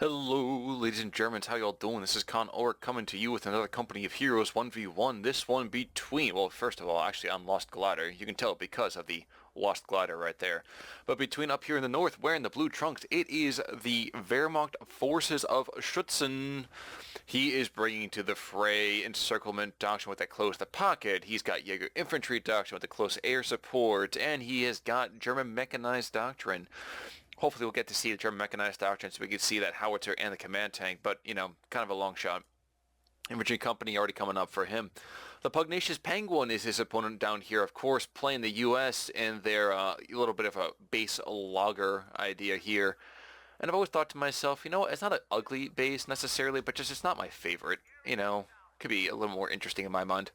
Hello, ladies and Germans, how y'all doing? This is Con Orc coming to you with another Company of Heroes 1v1. This one between, well, first of all, actually on Lost Glider. You can tell because of the Lost Glider right there. But between up here in the north, wearing the blue trunks, it is the Wehrmacht forces of Schutzen. He is bringing to the fray encirclement doctrine with that close the pocket. He's got Jaeger infantry doctrine with the close air support, and he has got German mechanized doctrine. Hopefully we'll get to see the German mechanized doctrine so we can see that howitzer and the command tank, but, you know, kind of a long shot. Infantry company already coming up for him. The PugnaciousPenguin is his opponent down here, of course, playing the U.S. in their little bit of a base logger idea here. And I've always thought to myself, you know, it's not an ugly base necessarily, but just it's not my favorite. You know, could be a little more interesting in my mind.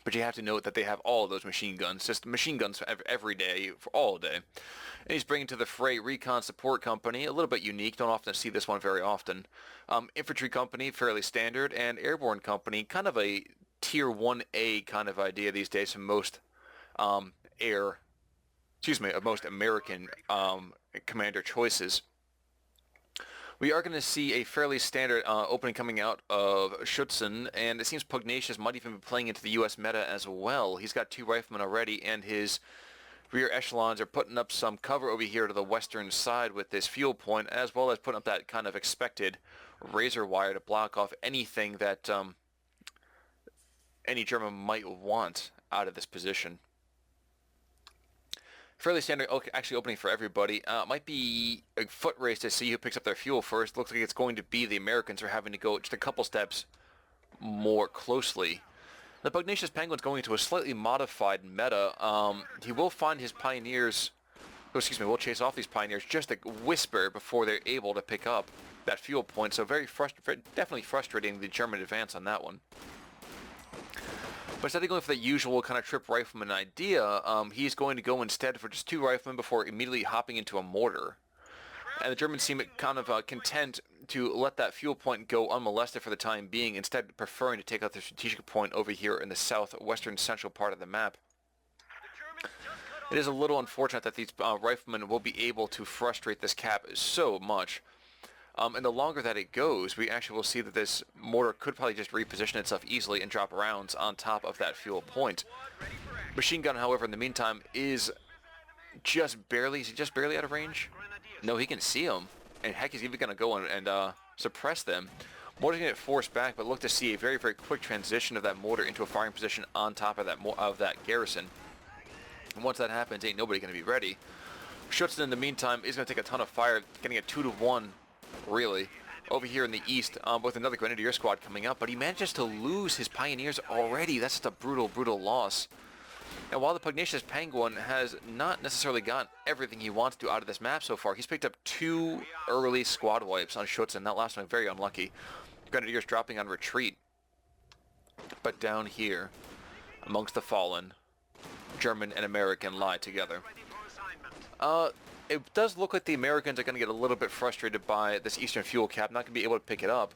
But you have to note that they have all of those machine guns, just machine guns every day, for all day. And he's bringing to the fray Recon Support Company, a little bit unique, don't often see this one very often. Infantry Company, fairly standard, and Airborne Company, kind of a Tier 1A kind of idea these days from most most American commander choices. We are going to see a fairly standard opening coming out of Schutzen, and it seems Pugnacious might even be playing into the U.S. meta as well. He's got 2 riflemen already, and his rear echelons are putting up some cover over here to the western side with this fuel point, as well as putting up that kind of expected razor wire to block off anything that any German might want out of this position. Fairly standard, actually opening for everybody. Might be a foot race to see who picks up their fuel first. Looks like it's going to be the Americans who are having to go just a couple steps more closely. The PugnaciousPenguin's going into a slightly modified meta. He will find his pioneers, will chase off these pioneers just a whisper before they're able to pick up that fuel point. So definitely frustrating the German advance on that one. But instead of going for the usual kind of trip rifleman idea, he's going to go instead for just 2 riflemen before immediately hopping into a mortar. And the Germans seem kind of content to let that fuel point go unmolested for the time being, instead preferring to take out the strategic point over here in the southwestern central part of the map. It is a little unfortunate that these riflemen will be able to frustrate this cap so much. And the longer that it goes, we actually will see that this mortar could probably just reposition itself easily and drop rounds on top of that fuel point. Machine gun, however, in the meantime, is just barely out of range? No, he can see them. And heck, he's even going to go and suppress them. Mortar's going to get forced back, but look to see a very, very quick transition of that mortar into a firing position on top of that garrison. And once that happens, ain't nobody going to be ready. Schutzen, in the meantime, is going to take a ton of fire, getting a 2-to-1. Really, over here in the east, with another Grenadier squad coming up, but he manages to lose his pioneers already. That's just a brutal, brutal loss. And while the PugnaciousPenguin has not necessarily gotten everything he wants to out of this map so far, he's picked up 2 early squad wipes on Schutzen. That last one very unlucky. Grenadiers dropping on retreat. But down here, amongst the fallen, German and American lie together. It does look like the Americans are going to get a little bit frustrated by this Eastern fuel cap, not going to be able to pick it up.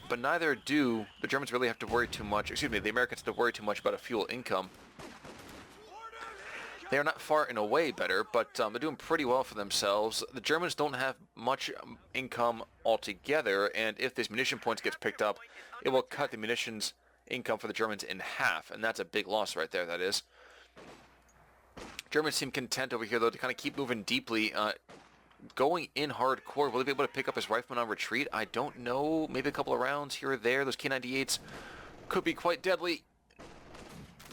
But neither do the Germans really have to worry too much, the Americans have to worry too much about a fuel income. They are not far and away better, but they're doing pretty well for themselves. The Germans don't have much income altogether, and if this munition points gets picked up, it will cut the munitions income for the Germans in half, and that's a big loss right there, that is. Germans seem content over here, though, to kind of keep moving deeply, going in hardcore. Will he be able to pick up his rifleman on retreat? I don't know. Maybe a couple of rounds here or there. Those K98s could be quite deadly.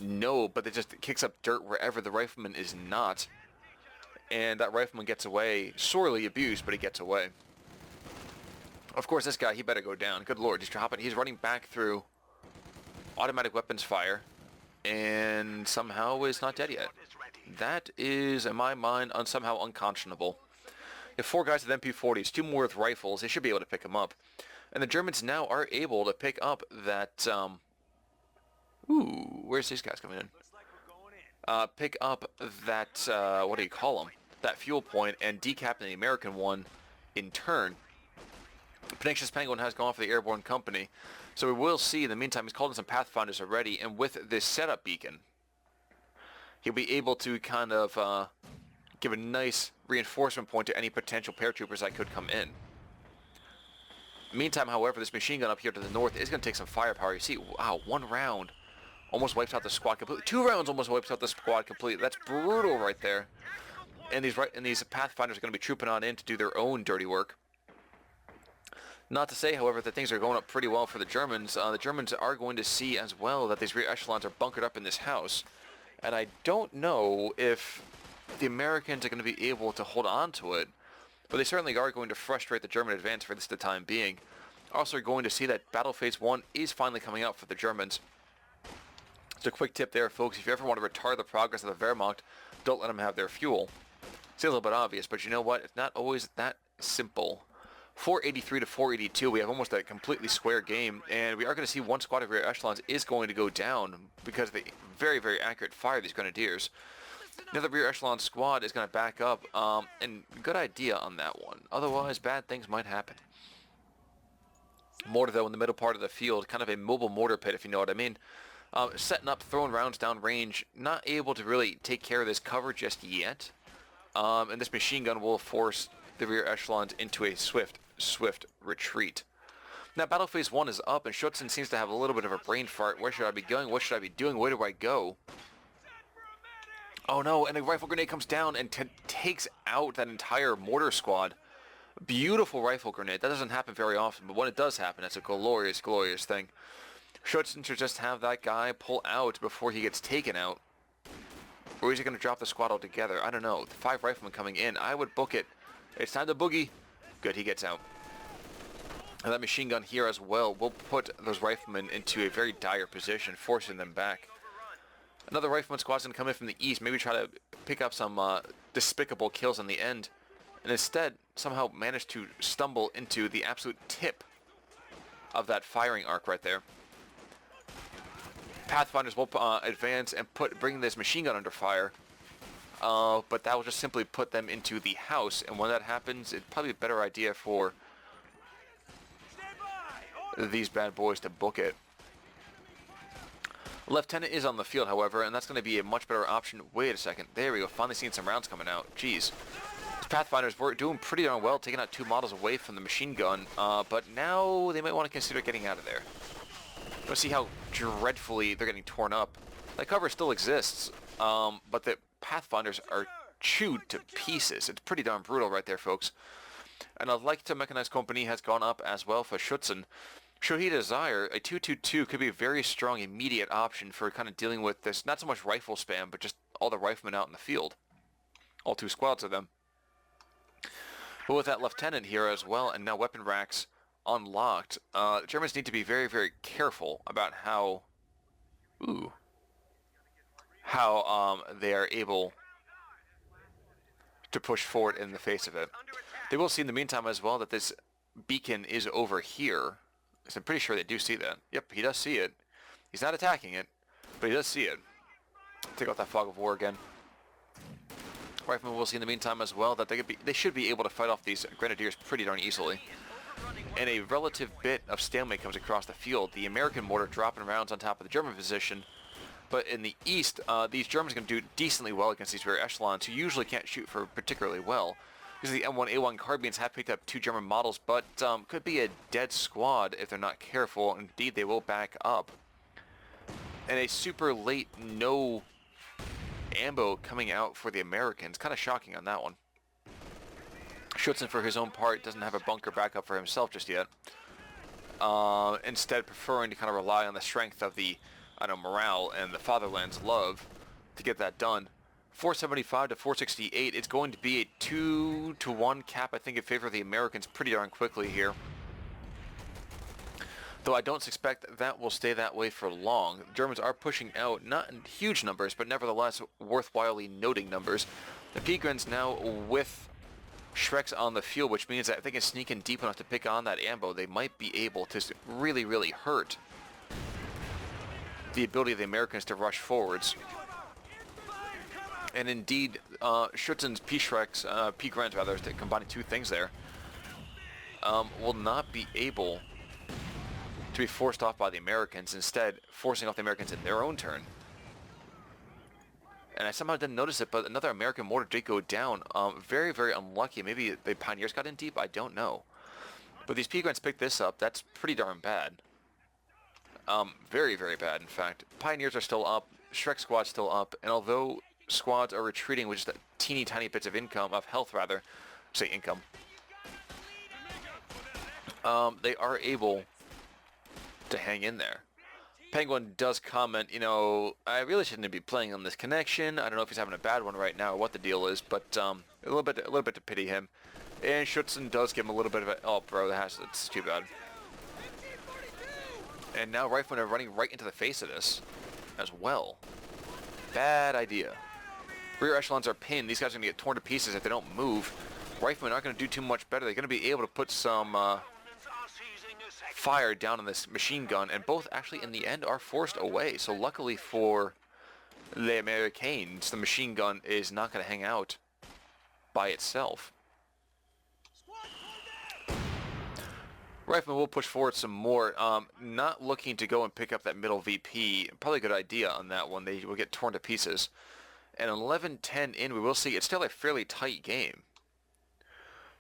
No, but it just kicks up dirt wherever the rifleman is not. And that rifleman gets away. Sorely abused, but he gets away. Of course, this guy, he better go down. Good lord, he's running back through automatic weapons fire. And somehow is not dead yet. That is, in my mind, somehow unconscionable. If 4 guys with MP40s, 2 more with rifles, they should be able to pick them up. And the Germans now are able to pick up that, where's these guys coming in? Pick up that, what do you call them? That fuel point and decapping the American one in turn. PugnaciousPenguin has gone for the Airborne Company. So we will see, in the meantime, he's called in some Pathfinders already, and with this setup beacon, he'll be able to kind of give a nice reinforcement point to any potential paratroopers that could come in. Meantime, however, this machine gun up here to the north is going to take some firepower. You see, wow, 1 round almost wipes out the squad completely. 2 rounds almost wipes out the squad completely. That's brutal right there. And these Pathfinders are going to be trooping on in to do their own dirty work. Not to say, however, that things are going up pretty well for the Germans. The Germans are going to see as well that these rear echelons are bunkered up in this house. And I don't know if the Americans are going to be able to hold on to it. But they certainly are going to frustrate the German advance for this the time being. Also, you're going to see that Battle Phase 1 is finally coming out for the Germans. Just a quick tip there, folks. If you ever want to retard the progress of the Wehrmacht, don't let them have their fuel. It's a little bit obvious, but you know what? It's not always that simple. 483 to 482, we have almost a completely square game, and we are going to see one squad of rear echelons is going to go down because of the very, very accurate fire of these grenadiers. Another rear echelon squad is going to back up, and good idea on that one. Otherwise, bad things might happen. Mortar, though, in the middle part of the field, kind of a mobile mortar pit, if you know what I mean. Setting up, throwing rounds down range, not able to really take care of this cover just yet. And this machine gun will force the rear echelons into a swift retreat. Now, Battle Phase 1 is up, and Schutzen seems to have a little bit of a brain fart. Where should I be going? What should I be doing? Where do I go? Oh no, and a rifle grenade comes down and takes out that entire mortar squad. Beautiful rifle grenade. That doesn't happen very often, but when it does happen, it's a glorious, glorious thing. Schutzen should just have that guy pull out before he gets taken out. Or is he going to drop the squad altogether? I don't know. The 5 riflemen coming in. I would book it. It's time to boogie. Good, he gets out. And that machine gun here as well will put those riflemen into a very dire position, forcing them back. Another rifleman squad's going to come in from the east, maybe try to pick up some despicable kills in the end. And instead, somehow manage to stumble into the absolute tip of that firing arc right there. Pathfinders will advance and bring this machine gun under fire. But that will just simply put them into the house, and when that happens, it's probably a better idea for these bad boys to book it. Lieutenant is on the field, however, and that's going to be a much better option. Wait a second. There we go. Finally seeing some rounds coming out. Jeez. These Pathfinders were doing pretty darn well, taking out 2 models away from the machine gun, but now they might want to consider getting out of there. Let's see how dreadfully they're getting torn up. That cover still exists, but the Pathfinders are chewed to pieces. It's pretty darn brutal right there, folks. And a Leichte Mechanized Company has gone up as well for Schutzen. Should he desire, a 222 could be a very strong immediate option for kind of dealing with this, not so much rifle spam, but just all the riflemen out in the field. All 2 squads of them. But with that lieutenant here as well, and now weapon racks unlocked, the Germans need to be very, very careful about how they are able to push forward in the face of it. They will see in the meantime as well that this beacon is over here. So I'm pretty sure they do see that. Yep, he does see it. He's not attacking it, but he does see it. Take out that fog of war again. Riflemen will see in the meantime as well that they should be able to fight off these grenadiers pretty darn easily. And a relative bit of stalemate comes across the field. The American mortar dropping rounds on top of the German position. But in the east, these Germans are going to do decently well against these rear echelons, who usually can't shoot for particularly well. Because the M1A1 carbines have picked up 2 German models, but could be a dead squad if they're not careful. Indeed, they will back up. And a super late no ammo coming out for the Americans. Kind of shocking on that one. Schutzen, for his own part, doesn't have a bunker backup for himself just yet. Instead, preferring to kind of rely on the strength of the, morale and the fatherland's love to get that done. 475 to 468. It's going to be a 2-to-1 cap, I think, in favor of the Americans pretty darn quickly here. Though I don't suspect that will stay that way for long. The Germans are pushing out, not in huge numbers, but nevertheless worthwhilely noting numbers. The Penguins now with Shreks on the field, which means that if they can sneak in deep enough to pick on that ammo, they might be able to really, really hurt the ability of the Americans to rush forwards. And indeed, Schutzen's P-Grens, rather, combining 2 things there, will not be able to be forced off by the Americans, instead forcing off the Americans in their own turn. And I somehow didn't notice it, but another American mortar did go down. Very, very unlucky. Maybe the Pioneers got in deep, I don't know. But these Peagrams pick this up, that's pretty darn bad. Very, very bad, in fact. Pioneers are still up, Shrek Squad's still up, and although squads are retreating with just teeny tiny bits of income, of health rather, say income, they are able to hang in there. Penguin does comment, you know, I really shouldn't be playing on this connection. I don't know if he's having a bad one right now or what the deal is, but a little bit to pity him. And Schutzen does give him a little bit of a, oh bro, that's too bad. And now Riflemen are running right into the face of this as well. Bad idea. Rear echelons are pinned. These guys are going to get torn to pieces if they don't move. Riflemen aren't going to do too much better. They're going to be able to put some fire down on this machine gun, and both actually in the end are forced away. So luckily for the Americans, the machine gun is not going to hang out by itself. Rifleman will push forward some more, not looking to go and pick up that middle VP. Probably a good idea on that one. They will get torn to pieces. And 11-10 in, we will see it's still a fairly tight game.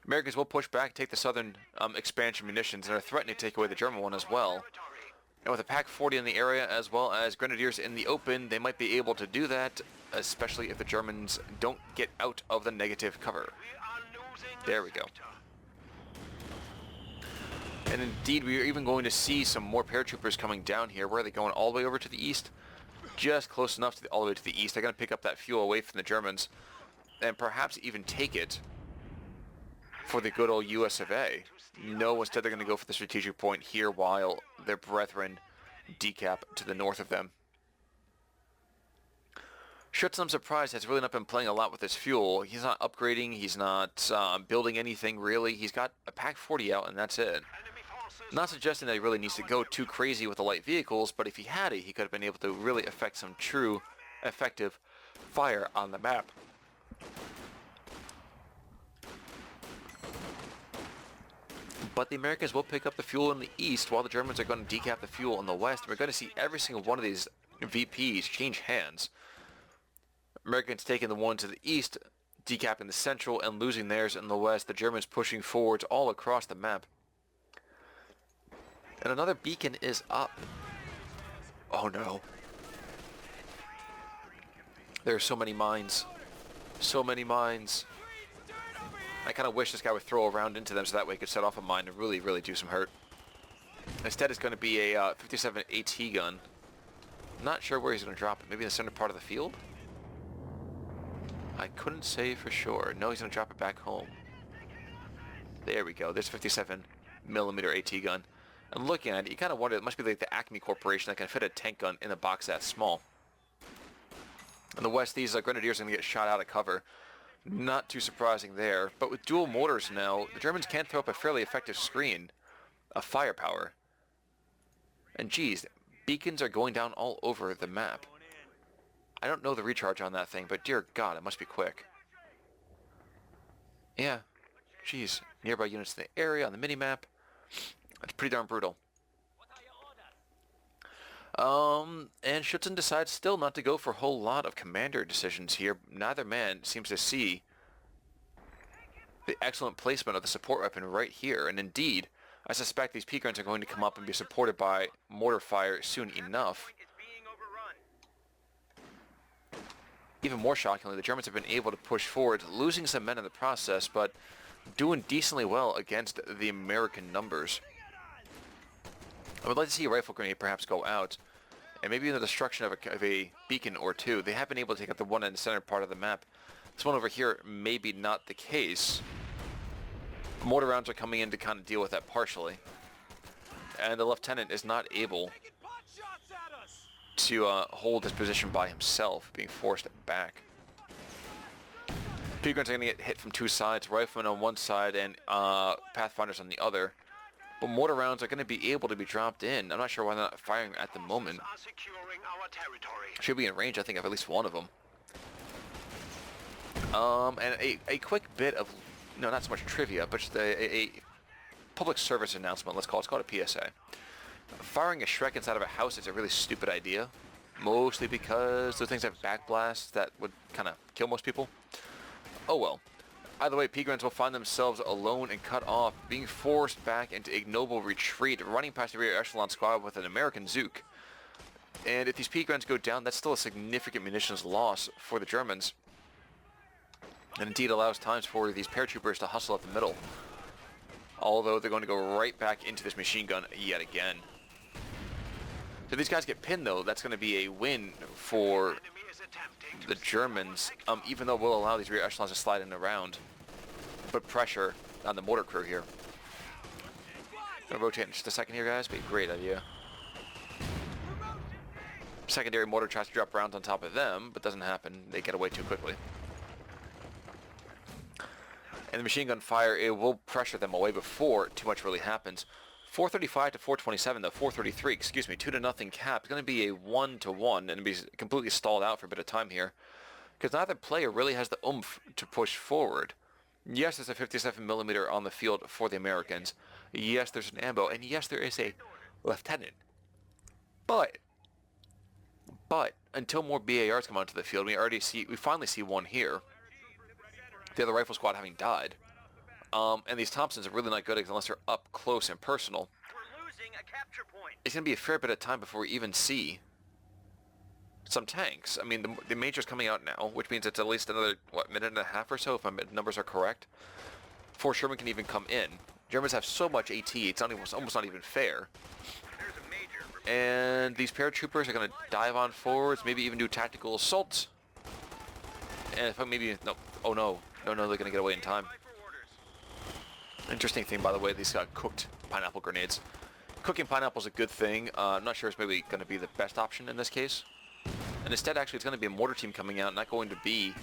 Americans will push back, take the southern expansion munitions, and are threatening to take away the German one as well. And with a Pack 40 in the area, as well as Grenadiers in the open, they might be able to do that, especially if the Germans don't get out of the negative cover. There we go. And indeed, we are even going to see some more paratroopers coming down here. Where are they going? All the way over to the east? Just close enough to all the way to the east. They're going to pick up that fuel away from the Germans, and perhaps even take it for the good old USF. No, instead they're going to go for the strategic point here while their brethren decap to the north of them. Schutzen, I'm surprised, has really not been playing a lot with this fuel. He's not upgrading. He's not building anything, really. He's got a Pack 40 out, and that's it. Not suggesting that he really needs to go too crazy with the light vehicles, but if he had it, he could have been able to really effect some true, effective fire on the map. But the Americans will pick up the fuel in the east while the Germans are going to decap the fuel in the west. We're going to see every single one of these VPs change hands. Americans taking the one to the east, decapping the central and losing theirs in the west. The Germans pushing forwards all across the map. And another beacon is up. Oh no. There are so many mines. So many mines. I kind of wish this guy would throw a round into them so that way he could set off a mine and really, really do some hurt. Instead, it's going to be a 57 AT gun. Not sure where he's going to drop it. Maybe in the center part of the field? I couldn't say for sure. No, he's going to drop it back home. There we go. There's 57 millimeter AT gun. And looking at it, you kind of wonder, it must be like the Acme Corporation that can fit a tank gun in a box that small. In the west, these Grenadiers are going to get shot out of cover. Not too surprising there. But with dual mortars now, the Germans can throw up a fairly effective screen of firepower. And geez, beacons are going down all over the map. I don't know the recharge on that thing, but dear God, it must be quick. Yeah, geez, nearby units in the area on the mini-map. It's pretty darn brutal. And Schutzen decides still not to go for a whole lot of commander decisions here. Neither man seems to see the excellent placement of the support weapon right here. And indeed, I suspect these Peagrams are going to come up and be supported by mortar fire soon enough. Even more shockingly, the Germans have been able to push forward, losing some men in the process, but doing decently well against the American numbers. I would like to see a rifle grenade perhaps go out, and maybe in the destruction of a beacon or two. They have been able to take out the one in the center part of the map. This one over here, maybe not the case. Mortar rounds are coming in to kind of deal with that partially. And the lieutenant is not able to hold his position by himself, being forced back. Peagrams are going to get hit from two sides, riflemen on one side and Pathfinders on the other. But mortar rounds are going to be able to be dropped in. I'm not sure why they're not firing at the moment. Should be in range, I think, of at least one of them. And a quick bit of, no, not so much trivia, but just a public service announcement, let's call it. It's called a PSA. Firing a Shrek inside of a house is a really stupid idea. Mostly because those things have backblasts that would kind of kill most people. Oh well. Either way, Pigrens will find themselves alone and cut off, being forced back into ignoble retreat, running past the rear echelon squad with an American Zook. And if these Pigrens go down, that's still a significant munitions loss for the Germans. And indeed allows times for these paratroopers to hustle up the middle. Although they're going to go right back into this machine gun yet again. So if these guys get pinned though, that's going to be a win for the Germans, even though we'll allow these rear echelons to slide in around. Put pressure on the mortar crew here. Gonna rotate in just a second here, guys. Be a great idea. Secondary mortar tries to drop rounds on top of them, but doesn't happen. They get away too quickly. And the machine gun fire, it will pressure them away before too much really happens. 435 to 427, though 433, excuse me, 2-0 cap. It's going to be a 1-1 and be completely stalled out for a bit of time here, because neither player really has the oomph to push forward. Yes, there's a 57mm on the field for the Americans. Yes, there's an ambo, and yes, there is a lieutenant. But until more BARs come onto the field, we finally see one here. The other rifle squad having died. And these Thompsons are really not good unless they're up close and personal. We're losing a capture point. It's going to be a fair bit of time before we even see some tanks. I mean, the Major's coming out now, which means it's at least another, minute and a half or so, if my numbers are correct, before Sherman can even come in. Germans have so much AT, it's almost not even fair. There's a Major. And these paratroopers are going to dive on forwards, maybe even do tactical assaults. And if maybe, no, oh no, they're going to get away in time. Interesting thing, by the way, these cooked pineapple grenades. Cooking pineapple is a good thing. I'm not sure it's maybe going to be the best option in this case. And instead, actually, it's going to be a mortar team coming out, not going to be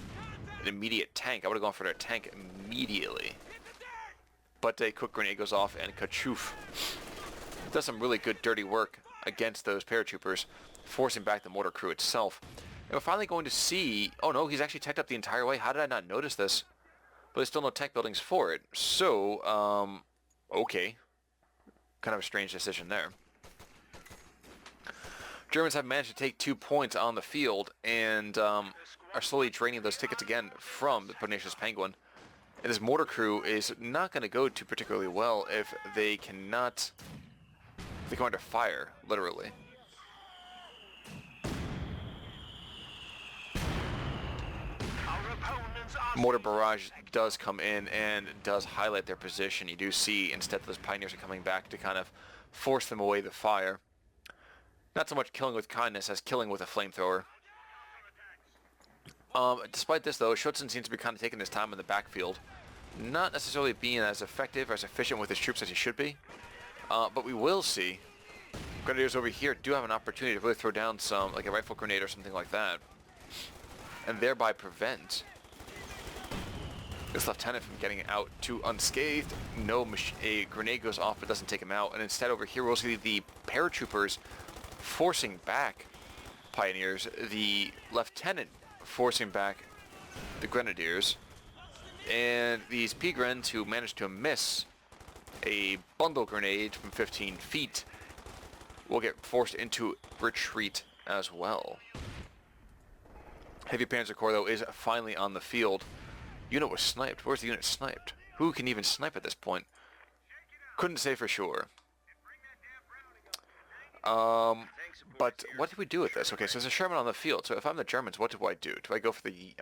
an immediate tank. I would have gone for their tank immediately. But a cooked grenade goes off, and Kachoof does some really good dirty work against those paratroopers, forcing back the mortar crew itself. And we're finally going to see... Oh no, he's actually teched up the entire way. How did I not notice this? But there's still no tech buildings for it. So, okay. Kind of a strange decision there. Germans have managed to take 2 points on the field and are slowly draining those tickets again from the PugnaciousPenguin. And this mortar crew is not going to go too particularly well if they cannot... If they go under fire, literally. Mortar barrage does come in and does highlight their position. You do see instead those Pioneers are coming back to kind of force them away the fire. Not so much killing with kindness as killing with a flamethrower. Despite this though, Schutzen seems to be kind of taking his time in the backfield. Not necessarily being as effective or as efficient with his troops as he should be. But we will see. Grenadiers over here do have an opportunity to really throw down some, like a rifle grenade or something like that. And thereby prevent this lieutenant from getting out too unscathed. No, a grenade goes off but doesn't take him out. And instead over here we'll see the paratroopers forcing back Pioneers. The lieutenant forcing back the Grenadiers. And these Pigrens who managed to miss a bundle grenade from 15 feet will get forced into retreat as well. Heavy Panzer Corps though is finally on the field. Unit was sniped. Where's the unit sniped? Who can even snipe at this point? Couldn't say for sure. But what do we do with this? Okay, so there's a Sherman on the field. So if I'm the Germans, what do I do? Do I go for the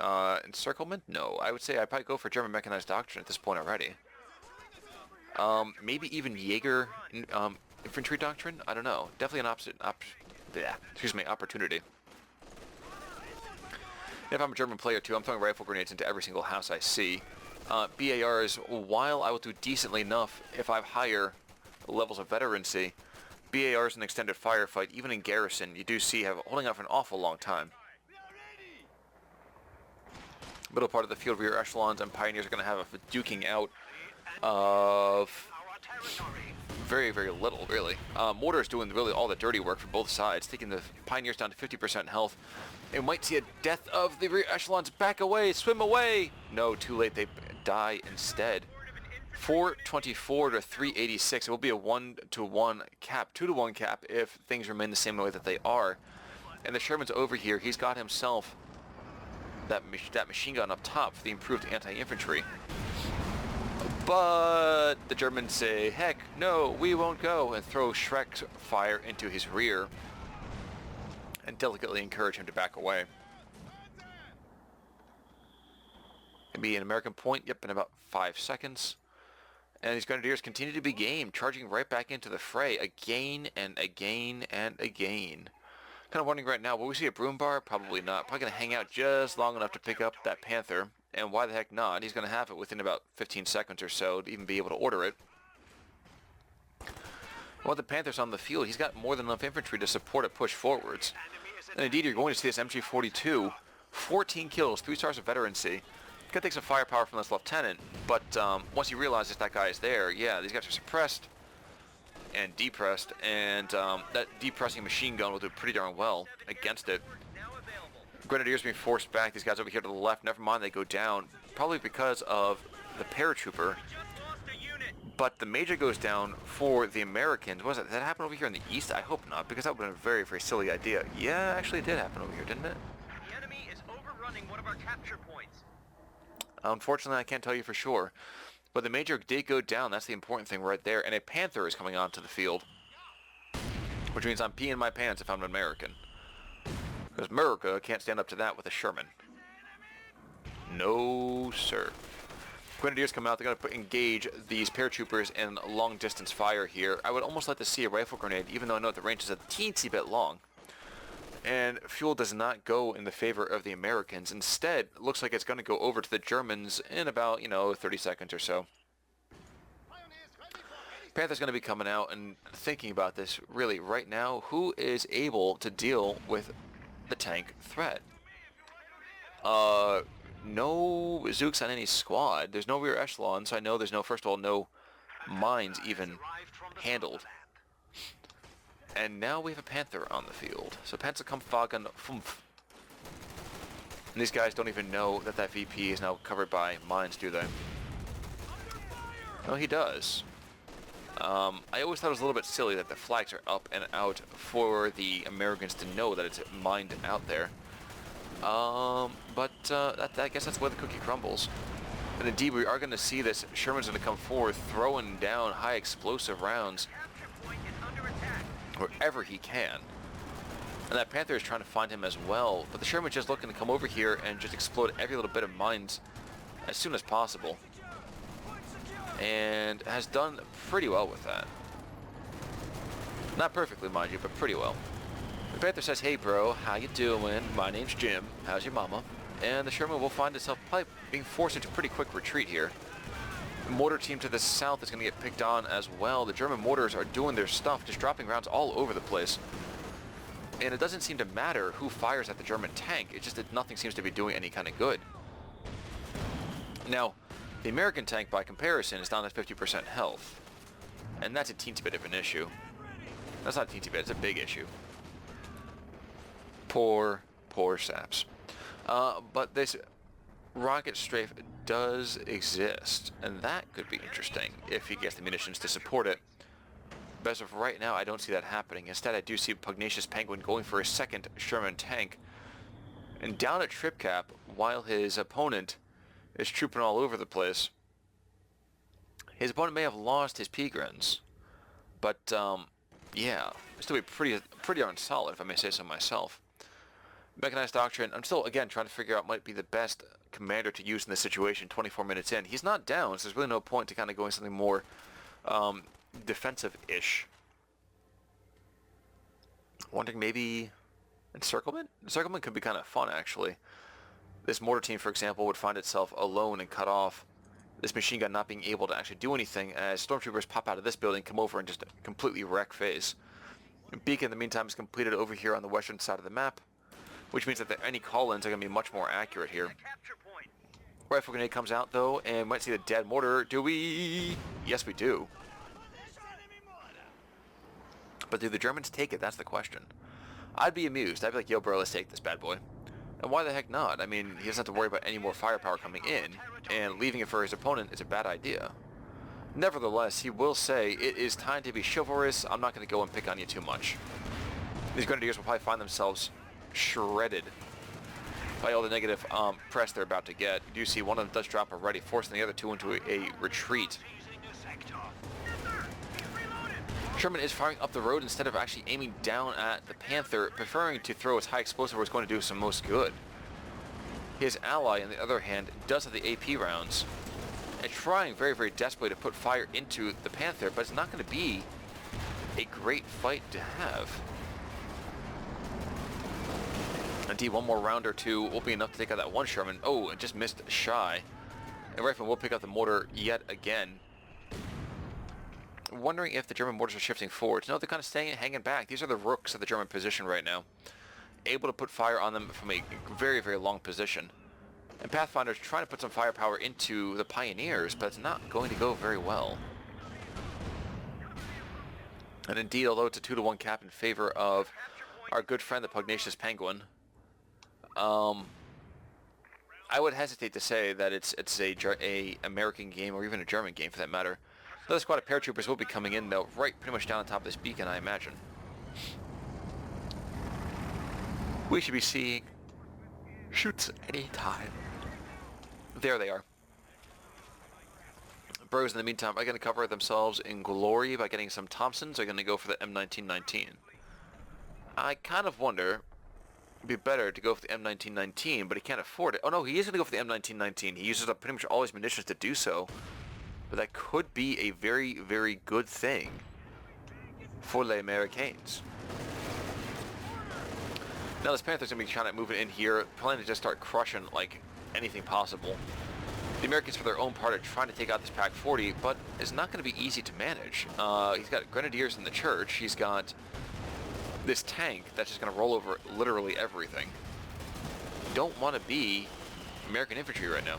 encirclement? No. I would say I'd probably go for German mechanized doctrine at this point already. Maybe even Jaeger infantry doctrine? I don't know. Definitely an opportunity. If I'm a German player too, I'm throwing rifle grenades into every single house I see. BARs, while I will do decently enough if I have higher levels of veterancy, BARs in extended firefight, even in garrison, you do see holding out for an awful long time. Middle part of the field, rear echelons and Pioneers are going to have a duking out of very, very little, really. Mortar is doing really all the dirty work for both sides, taking the Pioneers down to 50% health. And we might see a death of the rear echelons. Back away, swim away. No, too late. They die instead. 424 to 386. It will be a 1-1 cap, 2-1 cap if things remain the same way that they are. And the Sherman's over here. He's got himself that machine gun up top for the improved anti-infantry. But the Germans say, heck, no, we won't go, and throw Schreck's fire into his rear and delicately encourage him to back away. Maybe an American point, yep, in about 5 seconds. And these Grenadiers continue to be game, charging right back into the fray again and again and again. Kind of wondering right now, will we see a broom bar? Probably not. Probably going to hang out just long enough to pick up that Panther. And why the heck not? He's going to have it within about 15 seconds or so to even be able to order it. While the Panther's on the field, he's got more than enough infantry to support a push forwards. And indeed, you're going to see this MG42, 14 kills, 3 stars of veterancy. Gonna take some firepower from this lieutenant, but once he realizes that guy is there, yeah, these guys are suppressed and depressed, and that depressing machine gun will do pretty darn well against it. Grenadiers being forced back. These guys over here to the left, never mind, they go down, probably because of the paratrooper. But the major goes down for the Americans. Was it? Did that happen over here in the east? I hope not, because that would have been a very, very silly idea. Yeah, actually it did happen over here, didn't it? The enemy is overrunning one of our capture points. Unfortunately, I can't tell you for sure. But the major did go down. That's the important thing right there. And a Panther is coming onto the field. Which means I'm peeing my pants if I'm an American. Because America can't stand up to that with a Sherman. No, sir. Grenadiers come out. They're going to engage these paratroopers in long-distance fire here. I would almost like to see a rifle grenade, even though I know the range is a teensy bit long. And fuel does not go in the favor of the Americans. Instead, it looks like it's going to go over to the Germans in about, 30 seconds or so. Panther's going to be coming out and thinking about this really right now. Who is able to deal with the tank threat? No Zooks on any squad. There's no rear echelon, so I know there's no, first of all, no mines even handled. And now we have a Panther on the field. So Panzerkampfwagen 5. And these guys don't even know that that VP is now covered by mines, do they? No, he does. I always thought it was a little bit silly that the flags are up and out for the Americans to know that it's mined out there. But I guess that's where the cookie crumbles. And indeed, we are going to see this. Sherman's going to come forward, throwing down high explosive rounds wherever he can. And that Panther is trying to find him as well. But the Sherman's just looking to come over here and just explode every little bit of mines as soon as possible. And has done pretty well with that. Not perfectly, mind you, but pretty well. The Panther says, hey bro, how you doing? My name's Jim. How's your mama? And the Sherman will find itself probably being forced into pretty quick retreat here. The mortar team to the south is going to get picked on as well. The German mortars are doing their stuff, just dropping rounds all over the place. And it doesn't seem to matter who fires at the German tank. It's just that nothing seems to be doing any kind of good. Now, the American tank, by comparison, is down to 50% health. And that's a teensy bit of an issue. That's not a teensy bit, it's a big issue. Poor saps. But this rocket strafe does exist, and that could be interesting if he gets the munitions to support it. But as of right now, I don't see that happening. Instead, I do see PugnaciousPenguin going for a second Sherman tank. And down at trip cap, while his opponent is trooping all over the place, his opponent may have lost his P-grins. But, yeah, still be pretty darn solid, if I may say so myself. Mechanized Doctrine, I'm still, again, trying to figure out might be the best commander to use in this situation 24 minutes in. He's not down, so there's really no point to kind of going something more defensive-ish. Wondering maybe encirclement? Encirclement could be kind of fun, actually. This mortar team, for example, would find itself alone and cut off. This machine gun not being able to actually do anything as stormtroopers pop out of this building, come over and just completely wreck phase. Beacon, in the meantime, is completed over here on the western side of the map, which means that any call-ins are going to be much more accurate here. Rifle grenade comes out, though, and might see the dead mortar. Do we? Yes, we do. But do the Germans take it? That's the question. I'd be amused. I'd be like, yo, bro, let's take this bad boy. And why the heck not? I mean, he doesn't have to worry about any more firepower coming in, and leaving it for his opponent is a bad idea. Nevertheless, he will say, it is time to be chivalrous. I'm not going to go and pick on you too much. These Grenadiers will probably find themselves shredded by all the negative press they're about to get. You do see one of them does drop already, forcing the other two into a retreat. Sherman is firing up the road instead of actually aiming down at the Panther, preferring to throw his high explosive where it's going to do some most good. His ally, on the other hand, does have the AP rounds, and trying very, very desperately to put fire into the Panther, but it's not going to be a great fight to have. Indeed, one more round or two will be enough to take out that one Sherman. Oh, and just missed shy. And Rifleman will pick up the mortar yet again. Wondering if the German mortars are shifting forwards. No, they're kind of staying, hanging back. These are the rooks of the German position right now. Able to put fire on them from a very, very long position. And Pathfinder's trying to put some firepower into the Pioneers, but it's not going to go very well. And indeed, although it's a 2-to-1 cap in favor of our good friend, the PugnaciousPenguin, I would hesitate to say that it's a American game, or even a German game for that matter. Another squad of paratroopers will be coming in, though, right pretty much down on top of this beacon, I imagine. We should be seeing shoots any time. There they are. Bros, in the meantime, are going to cover themselves in glory by getting some Thompsons. They're going to go for the M1919. I kind of wonder, it'd be better to go for the M1919, but he can't afford it. Oh no, he is going to go for the M1919. He uses up pretty much all his munitions to do so. But that could be a very, very good thing for les Américains. Now this Panther's going to be trying to move it in here, planning to just start crushing like anything possible. The Americans, for their own part, are trying to take out this Pac 40, but it's not going to be easy to manage. He's got Grenadiers in the church. He's got this tank that's just going to roll over literally everything. Don't want to be American infantry right now.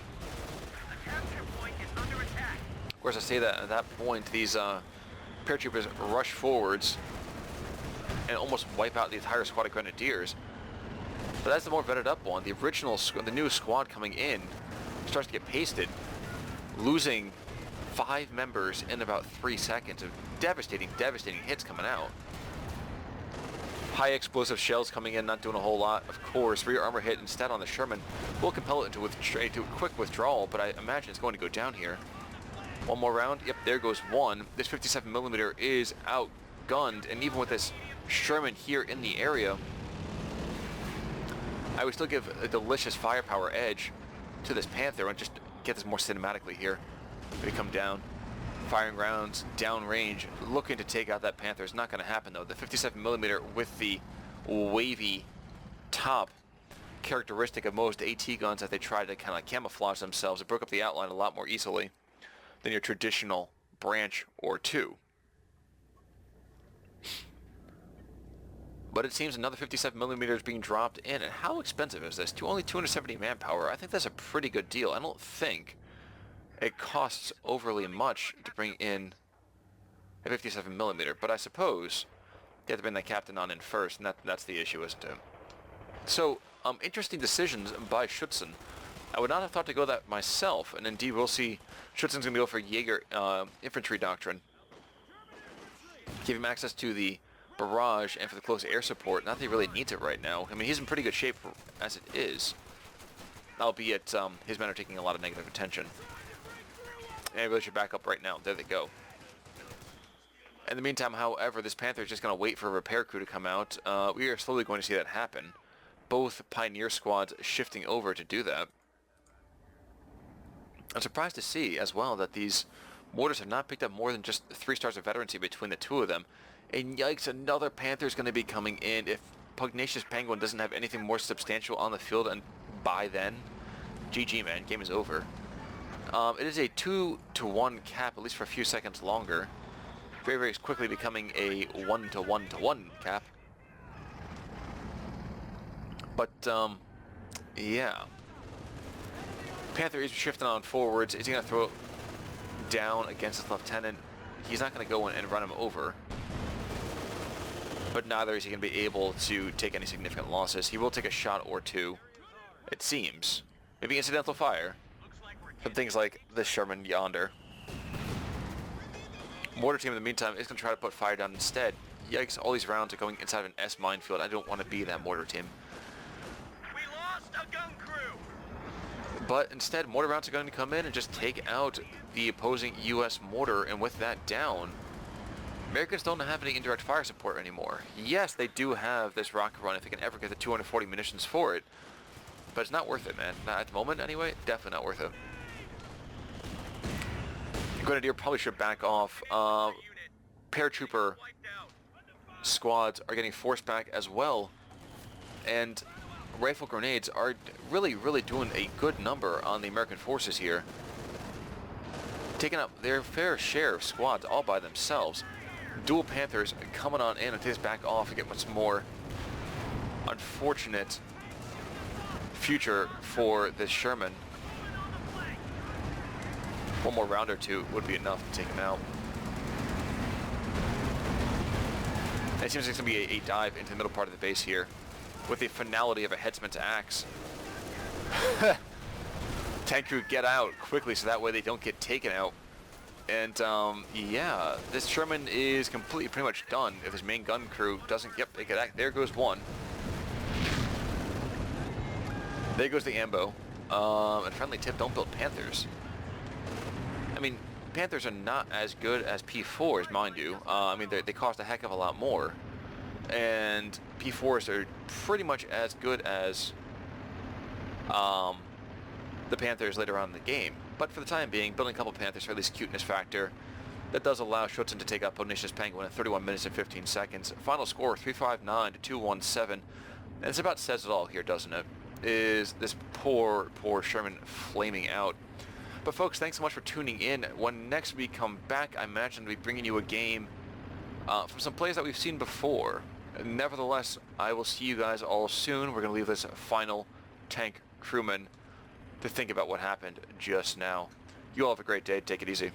Of course, I say that at that point, these paratroopers rush forwards and almost wipe out the entire squad of Grenadiers. But that's the more vetted up one. The original, the new squad coming in starts to get pasted, losing 5 members in about 3 seconds of devastating, devastating hits coming out. High explosive shells coming in, not doing a whole lot. Of course, rear armor hit instead on the Sherman will compel it into a quick withdrawal, but I imagine it's going to go down here. One more round. Yep, there goes one. This 57mm is outgunned, and even with this Sherman here in the area, I would still give a delicious firepower edge to this Panther and just get this more cinematically here. They come down, firing rounds, downrange, looking to take out that Panther. It's not going to happen though. The 57mm with the wavy top, characteristic of most AT guns that they try to kind of camouflage themselves. It broke up the outline a lot more easily than your traditional branch or two. But it seems another 57mm is being dropped in. And how expensive is this? Only 270 manpower. I think that's a pretty good deal. I don't think it costs overly much to bring in a 57mm. But I suppose you have to bring that captain on in first, and that's the issue, isn't it? So, interesting decisions by Schutzen. I would not have thought to go that myself, and indeed we'll see Schutzen's going to go for Jaeger infantry doctrine. Give him access to the barrage and for the close air support. Not that he really needs it right now. I mean, he's in pretty good shape as it is, albeit his men are taking a lot of negative attention. And he really should back up right now. There they go. In the meantime, however, this Panther is just going to wait for a repair crew to come out. We are slowly going to see that happen. Both Pioneer squads shifting over to do that. I'm surprised to see as well that these mortars have not picked up more than just 3 stars of veterancy between the two of them. And yikes, another Panther is going to be coming in. If PugnaciousPenguin doesn't have anything more substantial on the field, and by then, GG man, game is over. It is a 2-to-1 cap, at least for a few seconds longer. Very, very quickly becoming a 1-to-1-to-1 cap. But, yeah. Panther is shifting on forwards. Is he going to throw it down against his lieutenant? He's not going to go in and run him over. But neither is he going to be able to take any significant losses. He will take a shot or two, it seems. Maybe incidental fire. Some things like this Sherman yonder. Mortar team in the meantime is going to try to put fire down instead. Yikes, all these rounds are going inside of an S minefield. I don't want to be that mortar team. We lost a gun crew. But instead, mortar rounds are going to come in and just take out the opposing U.S. mortar, and with that down, Americans don't have any indirect fire support anymore. Yes, they do have this rocket run if they can ever get the 240 munitions for it, but it's not worth it, man. Not at the moment, anyway. Definitely not worth it. Grenadier probably should back off. Paratrooper squads are getting forced back as well, and rifle grenades are really doing a good number on the American forces here, taking up their fair share of squads all by themselves. Dual Panthers coming on in and take this back off to get much more unfortunate future for this Sherman. One more round or two would be enough to take him out. And it seems like it's going to be a dive into the middle part of the base here, with the finality of a headsman's axe. Tank crew get out quickly so that way they don't get taken out. And yeah, this Sherman is completely pretty much done if his main gun crew doesn't, yep, they get that. There goes one. There goes the ambo. And friendly tip, don't build Panthers. I mean, Panthers are not as good as P4s, mind you. I mean, they cost a heck of a lot more. And P4s are pretty much as good as the Panthers later on in the game. But for the time being, building a couple Panthers for at least cuteness factor, that does allow Schutzen to take out PugnaciousPenguin in 31 minutes and 15 seconds. Final score, 359 to 217. And it's about says it all here, doesn't it? Is this poor Sherman flaming out. But folks, thanks so much for tuning in. When next we come back, I imagine we'll be bringing you a game from some plays that we've seen before. Nevertheless, I will see you guys all soon. We're going to leave this final tank crewman to think about what happened just now. You all have a great day. Take it easy.